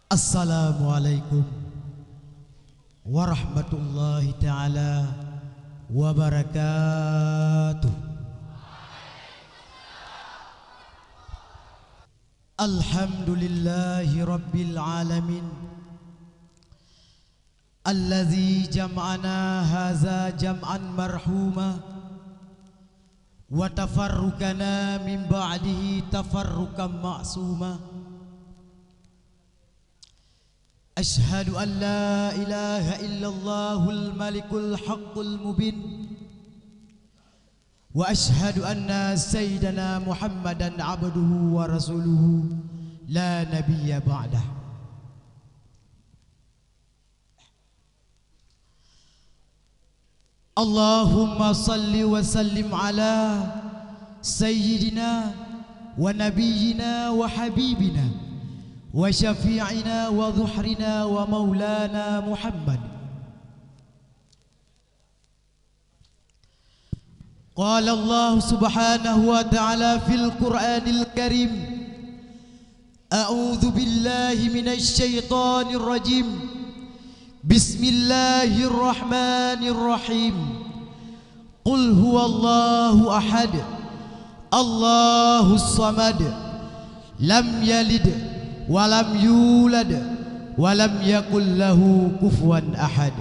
Assalamualaikum warahmatullahi ta'ala wabarakatuh. Alhamdulillahi rabbil alamin Alladzi jam'ana haza jam'an marhuma wa tafarrukana min ba'dihi tafarrukan ma'suma. Ashhadu an la ilaha illallahul malikul haqqul mubin wa ashhadu anna sayyidana Muhammadan abduhu wa rasuluhu la nabiyya ba'dah. Allahumma salli wa sallim ala sayyidina wa nabiyyina wa habibina wa syafi'ina wa dhuhrina wa maulana Muhammad. Qala Allah subhanahu wa ta'ala fil Qur'anil Karim, a'udzu billahi minasy syaithanir rajim. Bismillahirrahmanirrahim. Qul huwallahu ahad, Allahus samad, lam yalid walam yulad walam yakul lahu kufuwan ahad.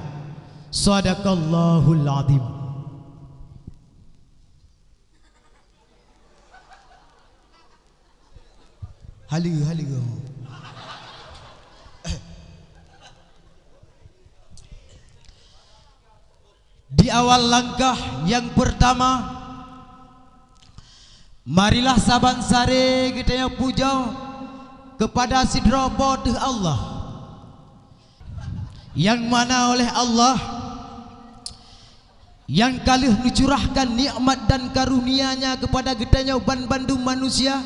Sadaqallahul azim. Halo. Di awal langkah yang pertama, marilah saban sare kita puja kepada sidra bodh Allah, yang mana oleh Allah yang kalih mencurahkan nikmat dan karunia-Nya kepada getanya ban-bandung manusia,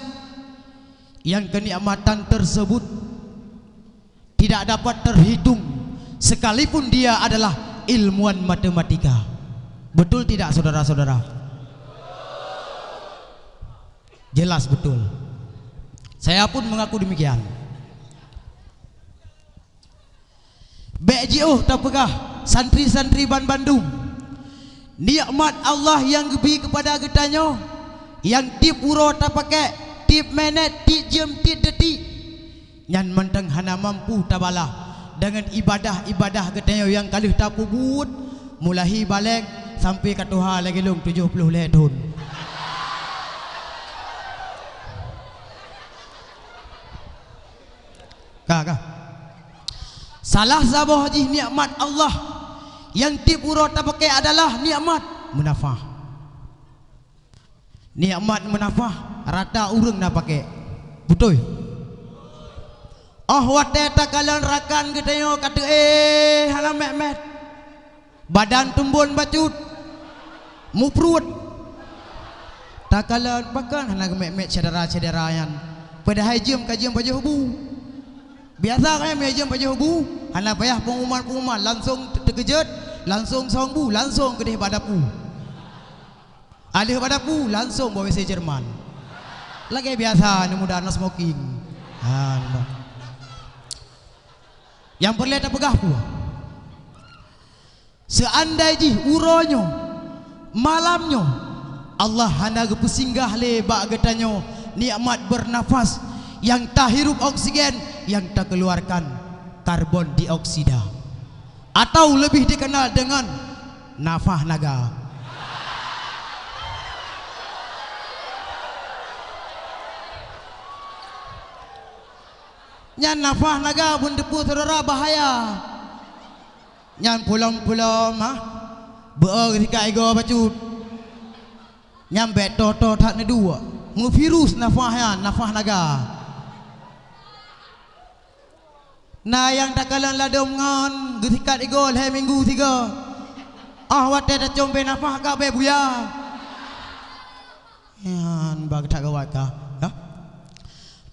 yang kenikmatan tersebut tidak dapat terhitung sekalipun dia adalah ilmuwan matematika. Betul tidak saudara-saudara? Jelas betul. Saya pun mengaku demikian. BJO tak pegah santri-santri Ban Bandung, nikmat Allah yang gebi kepada getanya, yang tip uro tak pakai, tip minit, tip jam, tip detik, yang menteng hana mampu tabalah dengan ibadah-ibadah getanya yang kalih tak pubut mulahi balik sampai ke Tuhan lagi long 70 tahun. Kak. Salah sabah haji nikmat Allah yang tipuro tak pakai adalah nikmat munafah. Nikmat munafah rata urang nak pakai. Betul. Wate tak kalian rakan kita kata halam mehmet. Badan tumbun bacut. Muprut. Tak kalian pakan halang mehmet cedera-cedera yang pada hajim kajian baju hubu. Biasa kan meja baju hubu, hana payah pengumuman langsung terkejut, langsung songbu, langsung ke badapu. Alih badapu langsung bawa WC Jerman. Lagi biasa ni muda anak smoking. Yang perlu tak pegah pu. Seandainya uronyo malamnya Allah hana gepesinggah le bak getanyo nikmat bernafas yang tak hirup oksigen, yang tak keluarkan karbon dioksida, atau lebih dikenal dengan nafah naga. Nyan nafah naga pun depu saudara bahaya. Nyan pulang-pulang ketika ego bacut. Nyan beto-to tak ne dua. Mu virus nafah naga. Nah yang tak kalan ladom ngon getikat igol hai minggu 3. Wate dah combe nafah ka be buya. Yan bag tak gawat ka.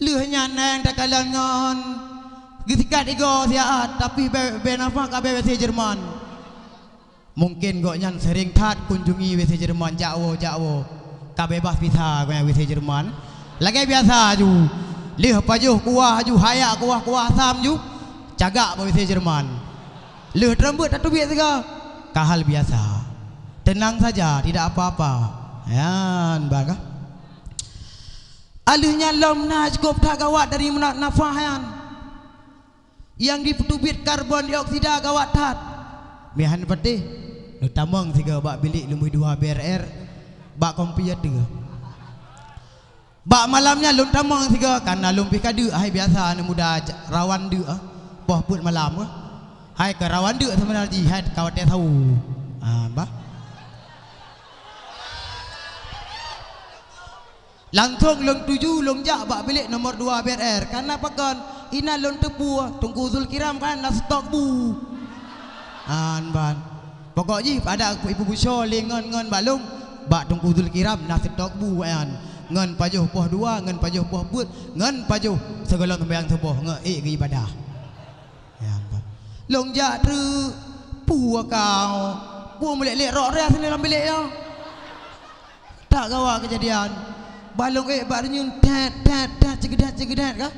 Leuh nyan yang tak kalan ngon getikat igol siat tapi be nafah ka be WC Jerman. Mungkin gok nyan sering tat kunjungi WC Jerman jauh. Ka bebas bisa ke WC Jerman. Lagi biasa ju. Leuh pajuh kuah ju hayak kuah sam ju. cagak bahasa Jerman. Leh rambut tak tubik juga. Kahal biasa. Tenang saja, tidak apa-apa. Yan, baga. Alihnya lom na cukup tak gawat dari nafah yan. Yang ditubit karbon dioksida gawat tat. Mihan peti. Nu tamang tiga bak bilik lumui 2 BRR. Bak komputer. Bak malamnya lum tamang tiga karena lum pikadu hai biasa ni muda rawan de poh put malam hai ke rawan de sebenarnya hai kawat dia tahu. Bah. Langsung lung tuju lung jak bak bilik nomor 2 BRR karena pakan ina lung tepu tunggu Zulkiram kan nak stok bu. Ban. Pokok ji ada ibu busyo lengon balung bak tunggu Zulkiram nak stok bu an. Ngan pajuh poh 2 ngan pajuh poh put ngan pajuh segala sembahyang subuh nge ke ibadah. Ya ban. Lung jak tu pu kau. Pu melek-lek rok ria sini dalam bilik yo. Tak gawak kejadian. Balung bak nyun tat cegedat kah?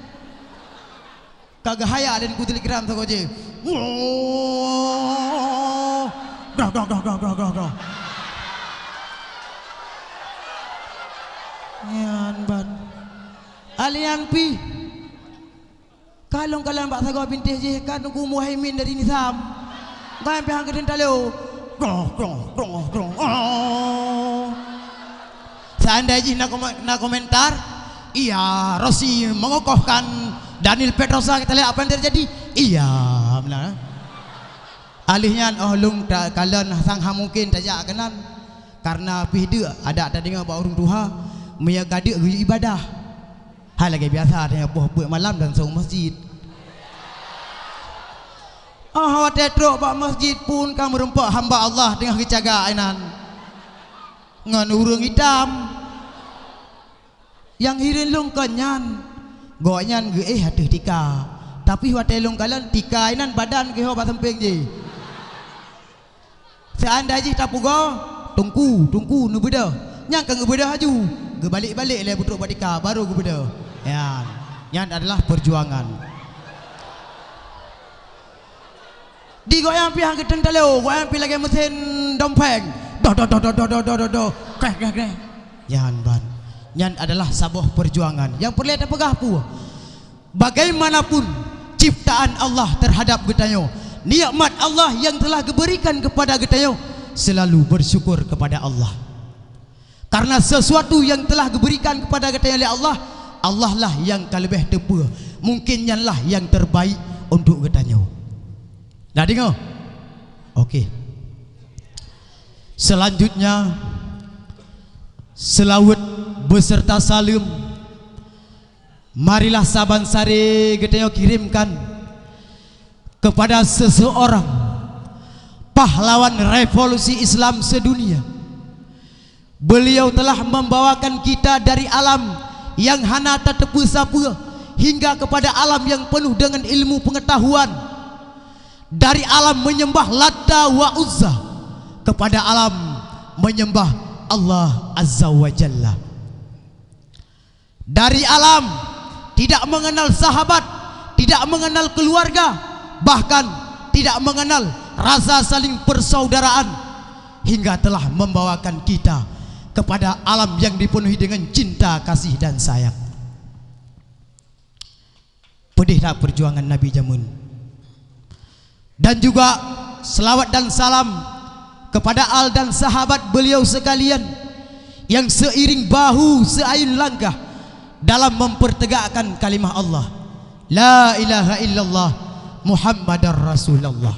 Kagak haya dan ku Telegram tu je. Gah. Yan ban. Alian pi. Kalong kalian bak sago bintih je kan ku Muhaimin dari Nizam. Kan pe hang kedin taleu. Grong. Seandainya nak komentar, iya Rosi mengokohkan Daniel Petrosa kita lihat apa yang terjadi. Iya benar. Alihnya lung kalian sang mungkin tajak kenan karena pihde ada dengar bawa urung duha meya gadik ibadah. Hal lagi biasa dengan buah malam dan saum masjid. Tetrok bak masjid pun kamu rempak hamba Allah dengan kejaga ainan. Ngan urung hitam. Yang hirin lung kenyan. Goanyan ge hati tika. Tapi wate lung kalian tika ainan badan ke ho batempeng je. Seandainya tak pugo tungku nu beda. Nyang ke beda haju. Ge balik-balik le putruk batika baru ge beda. Ya. Yang adalah perjuangan. Di goyang pi hang keteng taleu, goyang pi lagi mesin dompeng. Do. Krek. Yan ban. Yan adalah sebuah perjuangan yang perlu kita pegah pu. Bagaimanapun ciptaan Allah terhadap getanyo, nikmat Allah yang telah diberikan kepada getanyo, selalu bersyukur kepada Allah. Karena sesuatu yang telah diberikan kepada getanyo oleh Allah, Allah lah yang kalebih tepu. Mungkin yanlah yang terbaik untuk getanyo. Dah dengar? Okey. Selanjutnya selawat beserta salam marilah saban sare getanyo kirimkan kepada seseorang pahlawan revolusi Islam sedunia. Beliau telah membawakan kita dari alam yang hana tak tepu sapa hingga kepada alam yang penuh dengan ilmu pengetahuan. Dari alam menyembah Lata wa Uzza kepada alam menyembah Allah Azza wa Jalla. Dari alam tidak mengenal sahabat, tidak mengenal keluarga, bahkan tidak mengenal rasa saling persaudaraan, hingga telah membawakan kita kepada alam yang dipenuhi dengan cinta, kasih dan sayang. Pedih tak perjuangan Nabi Jamun. Dan juga selawat dan salam kepada al dan sahabat beliau sekalian yang seiring bahu seayun langkah dalam mempertegakkan kalimah Allah, la ilaha illallah Muhammadar Rasulullah.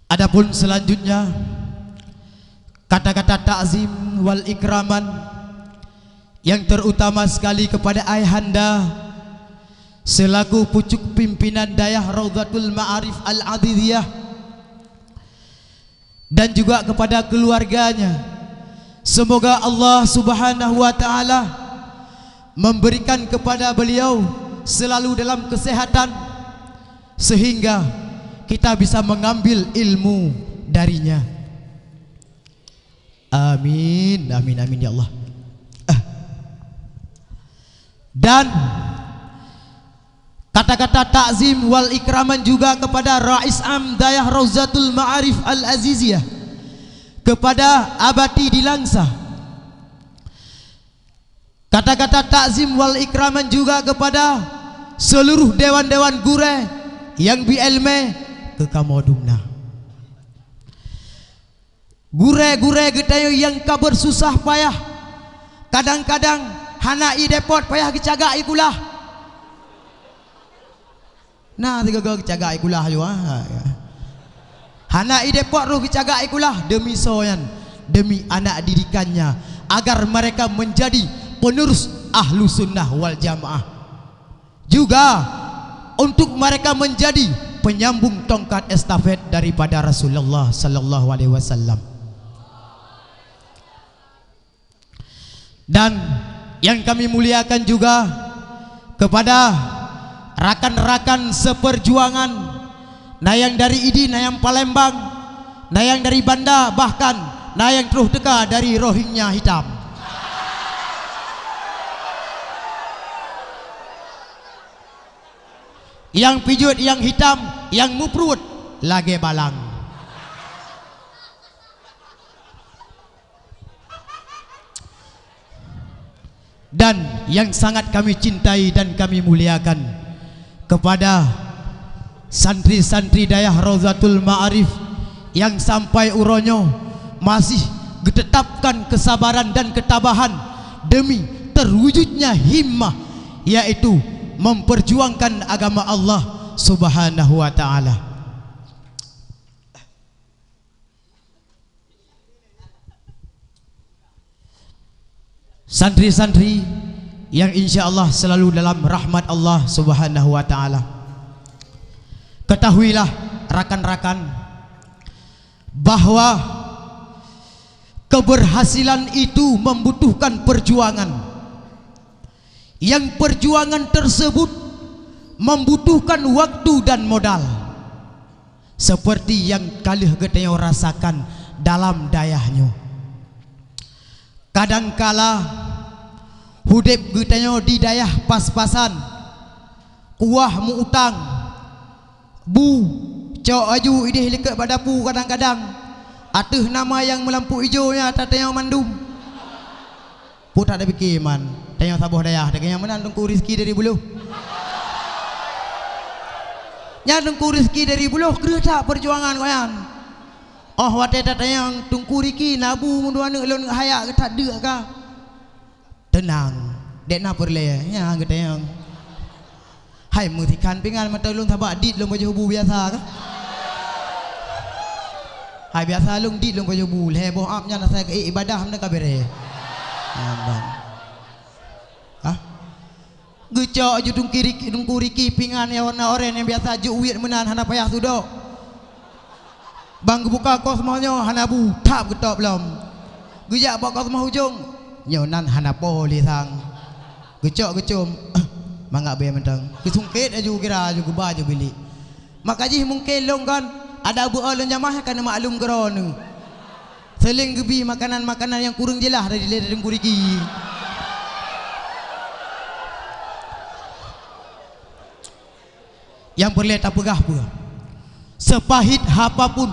Adapun selanjutnya kata-kata ta'zim wal ikraman yang terutama sekali kepada ayahanda selaku pucuk pimpinan dayah Raudhatul Ma'arif Al-Adidiyah, dan juga kepada keluarganya. Semoga Allah Subhanahu wa taala memberikan kepada beliau selalu dalam kesehatan sehingga kita bisa mengambil ilmu darinya. Amin, amin, amin ya Allah. Dan kata-kata takzim wal ikraman juga kepada Rais Am Dayah Rauzatul Ma'arif Al-Aziziyah, kepada Abati di Langsa. Kata-kata takzim wal ikraman juga kepada seluruh dewan-dewan gure yang bielme ke kamodumna. Gure-gure getayo yang kabar susah payah, kadang-kadang hanai depot payah kecaga ikulah. Nah, tiga kecaga ikulah juga. Hanai depot ruh kecaga ikulah demi soyan, demi anak didikannya, agar mereka menjadi penerus ahlu sunnah wal jamaah. Juga untuk mereka menjadi penyambung tongkat estafet daripada Rasulullah sallallahu alaihi wasallam. Dan yang kami muliakan juga kepada rakan-rakan seperjuangan, nah yang dari ID, nah yang Palembang, nah yang dari Banda, bahkan nah yang terus dekat dari Rohingya hitam. Yang pijut, yang hitam, yang muprut lagi balang. Dan yang sangat kami cintai dan kami muliakan kepada santri-santri Dayah Rauzatul Ma'arif yang sampai uronyo masih ditetapkan kesabaran dan ketabahan demi terwujudnya himmah, yaitu memperjuangkan agama Allah Subhanahu wa ta'ala. Santri-santri yang insya Allah selalu dalam rahmat Allah Subhanahu wa ta'ala, ketahuilah rakan-rakan bahwa keberhasilan itu membutuhkan perjuangan. Yang perjuangan tersebut membutuhkan waktu dan modal, seperti yang kalih geteyo rasakan dalam dayahnya. Kadangkala hudep geteyo di dayah pas-pasan, kuah mu utang, bu cok aju idih liket badapu, kadang-kadang atuh nama yang melampu hijaunya tatayang mandum. Put ada bikiman tanya sabuh dayah dengan mana tungku rezeki dari buluh. Nya tungku rezeki dari buluh kereta perjuangan koyan. Oh wate tatayang tungku rezeki nabu munduan elon hayak tak de ka. Tenang, dek na perle nya getayang. Hai mutikan pingan mata lung sabak dit lung baju bu biasa ka. Hai biasa lung dit lung baju bu heboh apnya saya ke ibadah mena ka bere. Abang. Ah. Gecok aju dungku riki pingan ya warna oren yang biasa aju uit menan hana payah sudo. Bang buka kos semuanya hana bu tap getok belum. Gejak bawa kos semua hujung. Nyonan hana poli sang. Gecok gecum. Mangak be mentang. Kesungkit aju kira aju geba aju bilik. Makaji mungkin long kan ada abu alun jamaah kan maklum geron. Seling gebi makanan-makanan yang kurang jelah dari dengku riki. Yang perlu tak pegah-pegah. Sepahit apapun,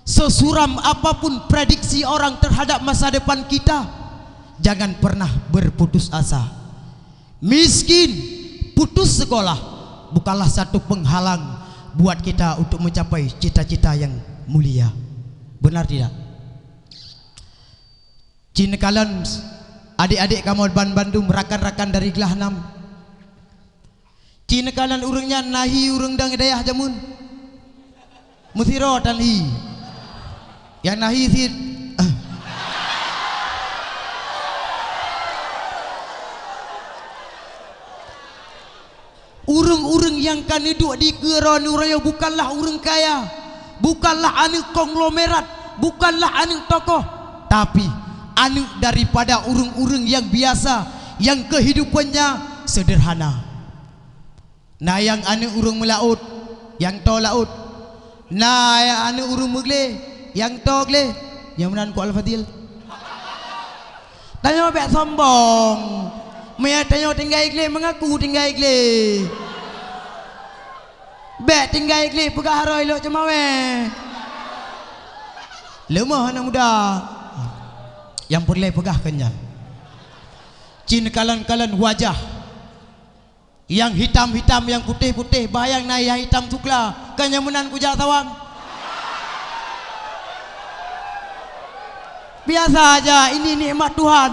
sesuram apapun prediksi orang terhadap masa depan kita, jangan pernah berputus asa. Miskin, putus sekolah bukanlah satu penghalang buat kita untuk mencapai cita-cita yang mulia. Benar tidak? Cina kalian adik-adik kamu Bandung, rakan-rakan dari Gelah 6. Cina kalian urungnya nahi urung dang dayah jamun. Musiro tanhi. Yang nahi sid. Urung-urung yang kan hidup di Keron Uraya bukanlah urung kaya, bukanlah anak konglomerat, bukanlah anak tokoh, tapi anak daripada urung-urung yang biasa, yang kehidupannya sederhana. Nah yang anak urung melaut, yang to laut. Nah yang anak urung megle, yang to gle, yang menan ku al-fadil. Tanya bek sombong. Maya tanya tinggal iklim mengaku tinggal iklim. Bet tinggal iklim pegah haroi lo cuma weh. Lemah anak muda. Yang boleh pegah kenyal. Cin kalan-kalan wajah. Yang hitam-hitam, yang putih-putih, bayang naik yang hitam tukla. Kenyamunan kujak tawang. Biasa aja, ini nikmat Tuhan.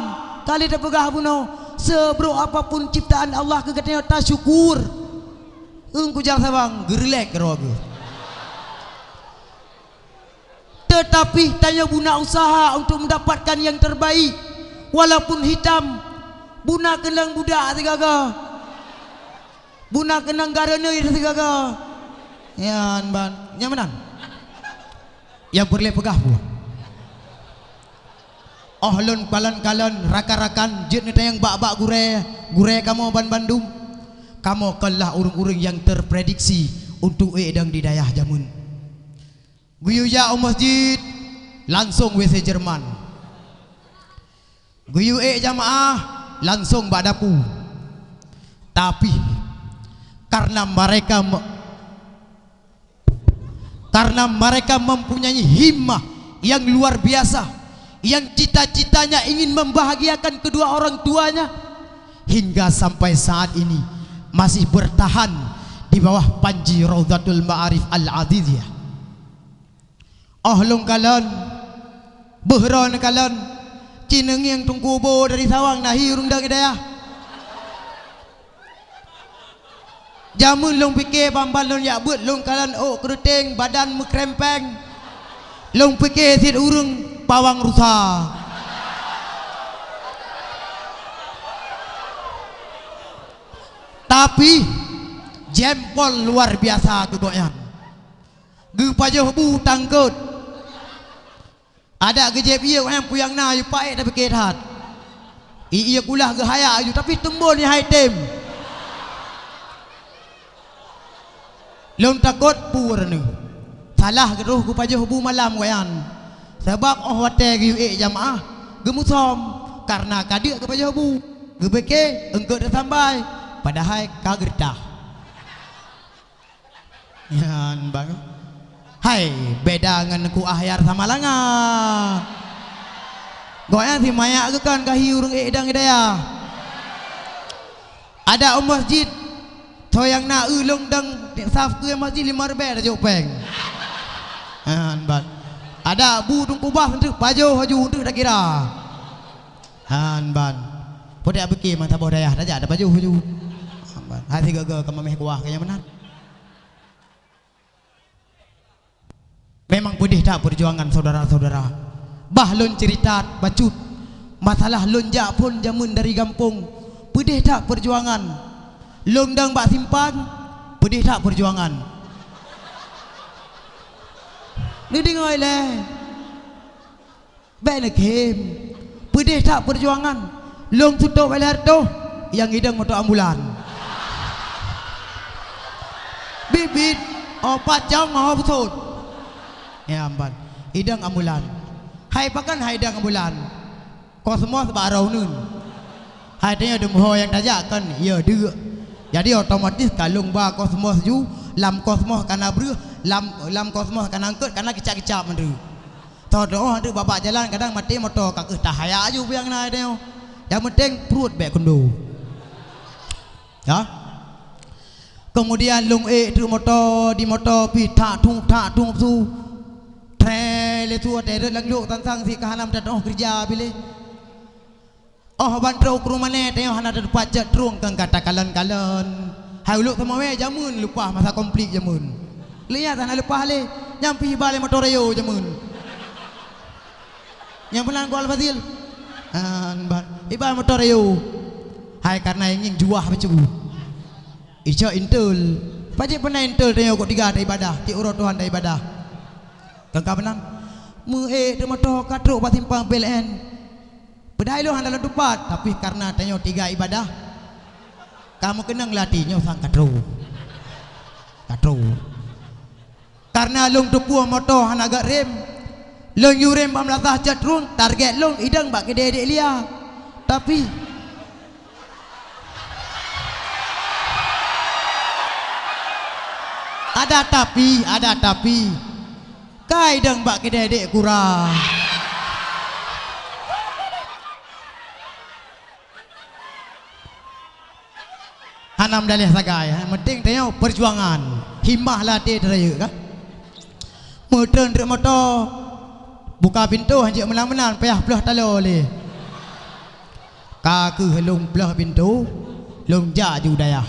Kali dah pegah bunuh. Sebro apapun ciptaan Allah kekatanya tak syukur. Engku jangan sabang gerlek rogo. Tetapi tanya guna usaha untuk mendapatkan yang terbaik. Walaupun hitam, buna kenang budak tigaga. Buna kenang garana tigaga. Ya ban, nyamanan. Yang boleh pegah bu. Ohlon kalan-kalan rakan-rakan jet neta yang bak-bak gure kamu ban Bandung. Kamu kelah urung-urung yang terprediksi untuk edang di dayah jamun. Guyuya masjid langsung WC Jerman. Guyu jamaah langsung badapu. Tapi karena mereka mempunyai himmah yang luar biasa, yang cita-citanya ingin membahagiakan kedua orang tuanya, hingga sampai saat ini masih bertahan di bawah panji Raudhatul Ma'arif Al-Aziziyah. Ahlung kalan behron kalan cineng yang tungkubo dari sawang nahi rundang hidayah. Jamun long fikir bamban long yak buat long kalan oh keruting badan mekrempeng. Long fikir sid urung pawang rusa. Tapi jempol luar biasa kegoyan. Ge pajoh bu tangkut. Ada gejep iya yang puyang na yu pae tapi kehat. Iya kulah ge haya yu tapi tembon ni haitem. Long takut pur ni. Salah geruh ku pajoh bu malam goyan. Sebab hotel jamaah gemusom karena kadik ke pajoh bu. Ge beke engkau dah sampai padahal kagertah. Yan bang. Hai beda dengan ku ahyar sama langa. Goyan si maya ke kan kahi urung edang hidayah. Ada masjid toyang na ulung dang saf ke masjid 5 rebe dah jopeng. Han bat. Ada bu tung kubah untuk pajo haju untuk dah kira. Han ban. Podak beki man tabah dayah dah ada pajo haju. Han ban. Hati gagal ke mameh kuah kaya benar. Memang pedih tak perjuangan saudara-saudara. Bah lon cerita bacut masalah lonjak pun jamun dari kampung. Pedih tak perjuangan. Longdang bak simpan pedih tak perjuangan. Ni dengar le. Baik nak kem. Pedih tak perjuangan. Long tutup balik tu yang hidang motor ambulan. Bibit opat jam mau betul. Ya amban. Hidang ambulan. Hai pakan hidang ambulan. Kau semua sebarau nun. Hai tanya demoh yang tajakan. Ya dia. Jadi otomatis kalung ba kosmos ju lam kosmos kana bru lam kosmos kana angkut kana kicap-kicap mendu. Todo ada babak jalan kadang mati motor kak tahaya aju biang na dia. Yang penting perut bek kondo. Ya. Kemudian lung tu motor di motor pi tak tung su. Trele tu ada langluk tantang si kahanam datang kerja pilih. Oh bantro ke rumah ni tengok hana ada pajak terung kan kata kalan-kalan. Hai uluk sama we jamun lupa masa komplit jamun. Lihat hana lupa le nyampi balik motor yo jamun. Yang pelan gol Fazil. Iba motor yo. Hai karena ingin juah bacu. Ijo intul. Pajak pernah intul tengok kok 3 ada ibadah, ti urut Tuhan ada ibadah. Kangka benan. Mu de motor katruk patimpang PLN. Pedai lu handalan tupat, tapi karena tanya 3 ibadah, kamu kena ngelatihnya sang katru. Karena lung tupu motor han agak rem, lung yurem pamlatah jatrung, target lung idang bak kedek lia. Tapi Ada tapi. Kai deng bak kededek kurang. Hanam dalih sagai, penting tanya perjuangan, himmah latih teraya kan. Mudun dek motor, buka pintu hanjik menang-menang, payah belah talo le. Kaku helung belah pintu, lung jaju daya.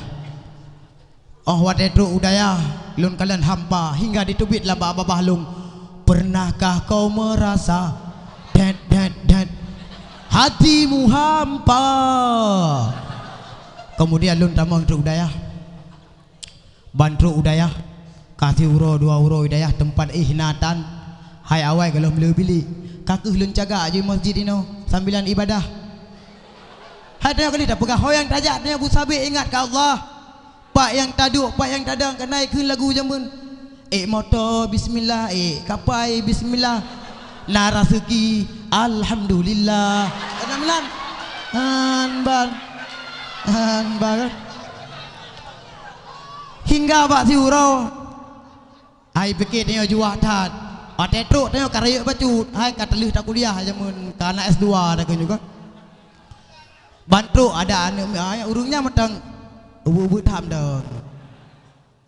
Oh wadetu udaya, lun kalian hampa hingga ditubit lah babah lung. Pernahkah kau merasa dat hatimu hampa? Kemudian lun tamang truk udaya, bantruk udaya, kasih uro 2 uro udaya tempat ihnatan. Hai awai kalau beli kaku lun jaga aja masjid ini sambilan ibadah. Hadanya kali dah pegah yang tajatnya Abu Sabit ingat ke Allah. Pak yang taduk, pak yang tadang kena naikkan lagu jamun. Motor bismillah, kapai bismillah. Narasuki alhamdulillah. Kena melan. Hanbar hingga bak siurau hai pikir tengok juah tat atetruk tengok karayuk bacut hai katelih tak kuliah jamun kana S2 dah kan juga bantu ada anu urungnya metang ubu tham dah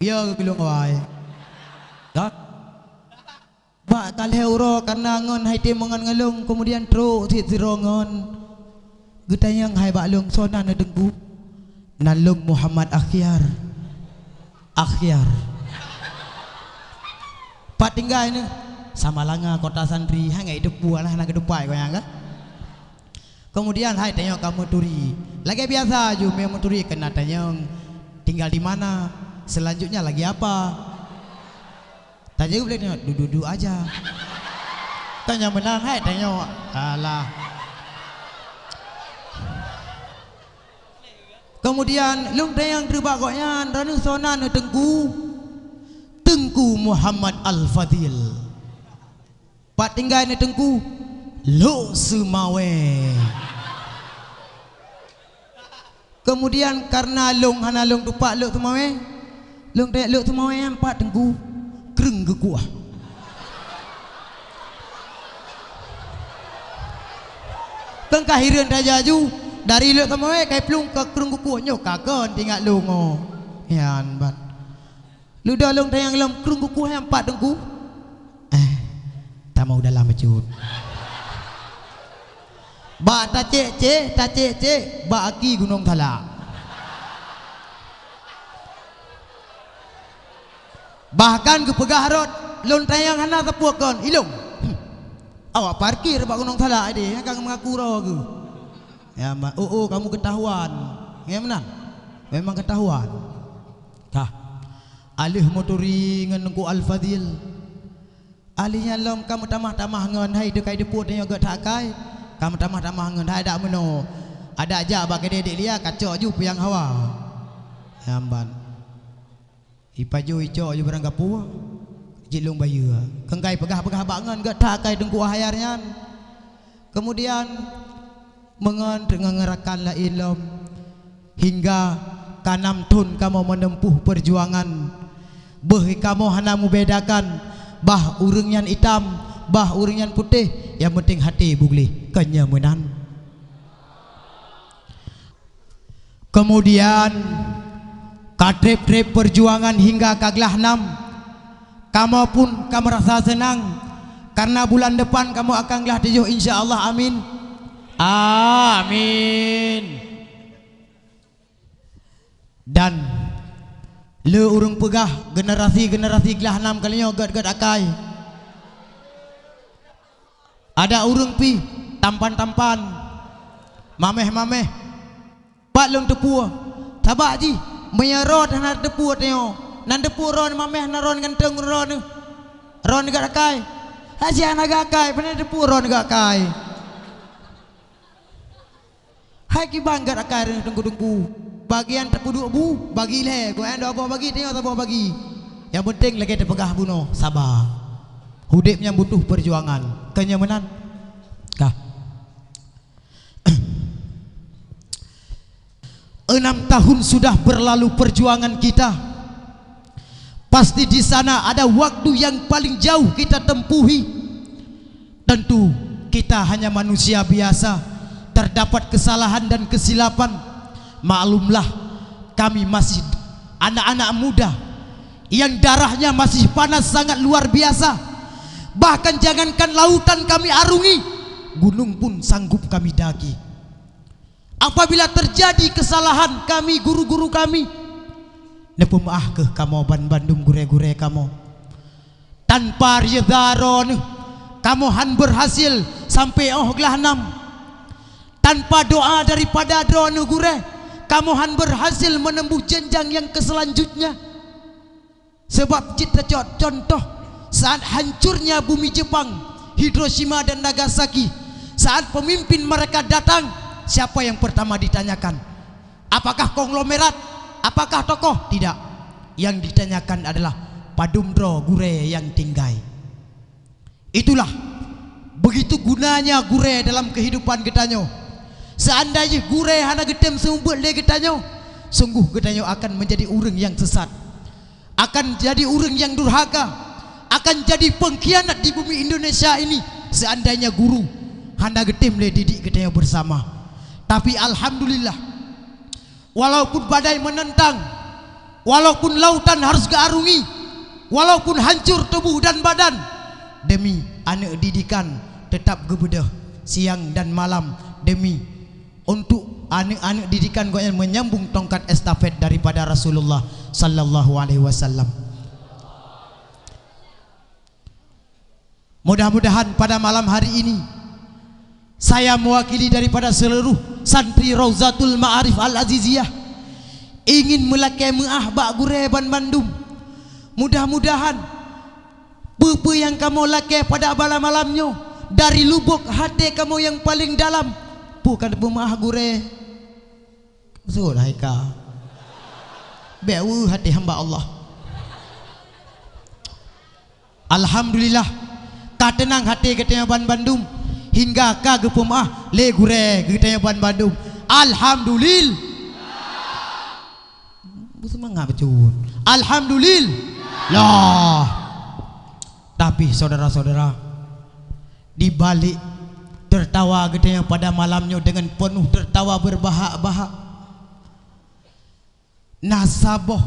ya kelung wai dah bak kalih uro karena ngon hai timongan ngalung kemudian truk sit sirongon getayang hai bak lung sonan dengku nalung Muhammad Akhyar Pak tinggal ini sama langa kota santri hangai depu lah nak depai kau yang kan. Kemudian hai tanya kamu turi lagi biasa ju memang turi kena tanya tinggal di mana selanjutnya lagi apa tanya boleh tanya duduk aja tanya menang hai tanya alah. Kemudian lung tayang terbagoknya ranu sonan tengku Muhammad Al-Fadil. Pak tinggal ni tengku Luk Sumawe. Kemudian karena lung hana lung tupak Luk Sumawe, lung tayang Luk Sumawe empat tengku kereng kekuah. Tengkahiran rajaju dari Luk Sumawe kai plung ke kereng kukuhnya kakon tinggal lungo yan bat lu dah lung tayang lam kereng kukuh yang empat tengku tak mau dalam bacut ba ta cek ba aki gunung thala bahkan ke pegaharot lung tayang hana tepuakon ilung awak parkir ba gunung thala ade yang kang mengaku ro ke ya mbak, kamu ketahuan. Ya menang. Memang ketahuan. Kah. Alih motori ngenku Al-Fadil. Alihnya lom kamu tamah-tamah ngen hai dekai deput nya gak takai. Kamu tamah-tamah ngen hai dak meno. Ada aja bagi dedek dia kacau ju piang hawa. Ya mbak. Ipaju ico ju barang gapu. Jilung bayu. Kengkai pegah-pegah bangan gak takai dengku hayarnya. Kemudian mengan dengan ngerakan la ilom hingga kanam tun kamu menempuh perjuangan beh kamu hana membedakan bah urang yang hitam bah urang yang putih yang penting hati bugli kenyamanan. Kemudian katrip-trip perjuangan hingga kaglah 6 kamu pun kamu rasa senang karena bulan depan kamu akan gelah 7 insyaallah amin. Amin. Dan le urung pegah generasi gelah 6 kalinya gad akai. Ada urung pi tampan mameh pak lung tepu tabak ji menyerot hana tepu teo nan tepu ron mameh naron ganteng ron gad akai aja naga akai bener tepu ron gad akai. Hai ki banggar akar tengku bagian terpuduk bu bagi le gua ando apa bagi tengok apa bagi yang penting lagi terpegah buno sabar hidupnya butuh perjuangan kenyamanan kah 6 tahun sudah berlalu perjuangan kita Pasti di sana ada waktu yang paling jauh kita tempuhi. Tentu kita hanya manusia biasa, terdapat kesalahan dan kesilapan. Maklumlah, kami masih anak-anak muda yang darahnya masih panas sangat luar biasa. Bahkan jangankan lautan kami arungi, gunung pun sanggup kami daki. Apabila terjadi kesalahan kami, guru-guru kami, nepemaah ke kamu Bandung gure-gure kamu. Tanpa ridharon kamu han berhasil sampai ohglah 6. Tanpa doa daripada doa gure, kamu han berhasil menembus jenjang yang keselanjutnya. Sebab kita contoh saat hancurnya bumi Jepang, Hiroshima dan Nagasaki, saat pemimpin mereka datang, siapa yang pertama ditanyakan? Apakah konglomerat? Apakah tokoh? Tidak. Yang ditanyakan adalah padumdro gure yang tinggai. Itulah begitu gunanya gure dalam kehidupan getanyo. Seandainya gure hana getem sumber le getanyo, sungguh getanyo akan menjadi orang yang sesat, akan jadi orang yang durhaka, akan jadi pengkhianat di bumi Indonesia ini. Seandainya guru hana getem le didik getanyo bersama. Tapi alhamdulillah, walaupun badai menentang, walaupun lautan harus kearungi, walaupun hancur tubuh dan badan, demi anak didikan tetap gebedah siang dan malam, demi untuk anak-anak didikan yang menyambung tongkat estafet daripada Rasulullah sallallahu alaihi wasallam. Mudah-mudahan pada malam hari ini saya mewakili daripada seluruh santri Rauzatul Ma'arif Al-Aziziyah ingin melakai meah bak gure Bandung. Mudah-mudahan apa yang kamu lakai pada malam-malamnya dari lubuk hati kamu yang paling dalam, bukan pemah gure sudah haika bewu hati hamba Allah. Alhamdulillah katenang hati katanya Bandung hingga ka gepemah le gure katanya Bandung. Alhamdulillah. Semangat betul. Alhamdulillah. Tapi saudara-saudara, di balik tertawa katanya pada malamnya dengan penuh tertawa berbahak-bahak, nasabah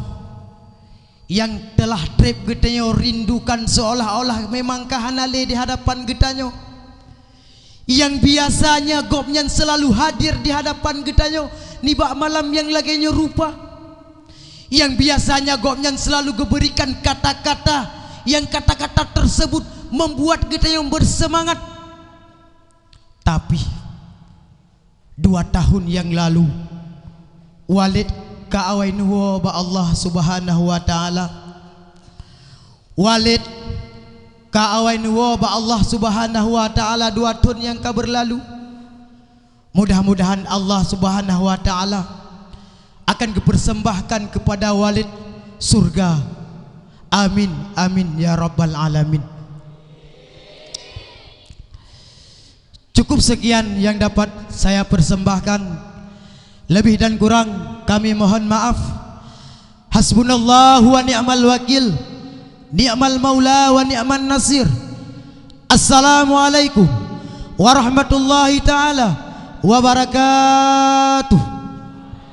yang telah trip getanyo rindukan seolah-olah memang kahanale di hadapan getanyo, yang biasanya gopnya selalu hadir di hadapan getanyo nibak malam yang laganya rupa, yang biasanya gopnya selalu diberikan kata-kata yang kata-kata tersebut membuat getanyo bersemangat. Tapi 2 tahun yang lalu walid ka'awainuhu ba Allah subhanahu wa ta'ala, walid ka'awainuhu ba Allah subhanahu wa ta'ala 2 tahun yang berlalu. Mudah-mudahan Allah subhanahu wa ta'ala akan dipersembahkan kepada walid surga. Amin, amin ya rabbal alamin. Cukup sekian yang dapat saya persembahkan. Lebih dan kurang kami mohon maaf. Hasbunallahu wa ni'mal wakil, ni'mal maula wa ni'man nasir. Assalamualaikum warahmatullahi taala wabarakatuh.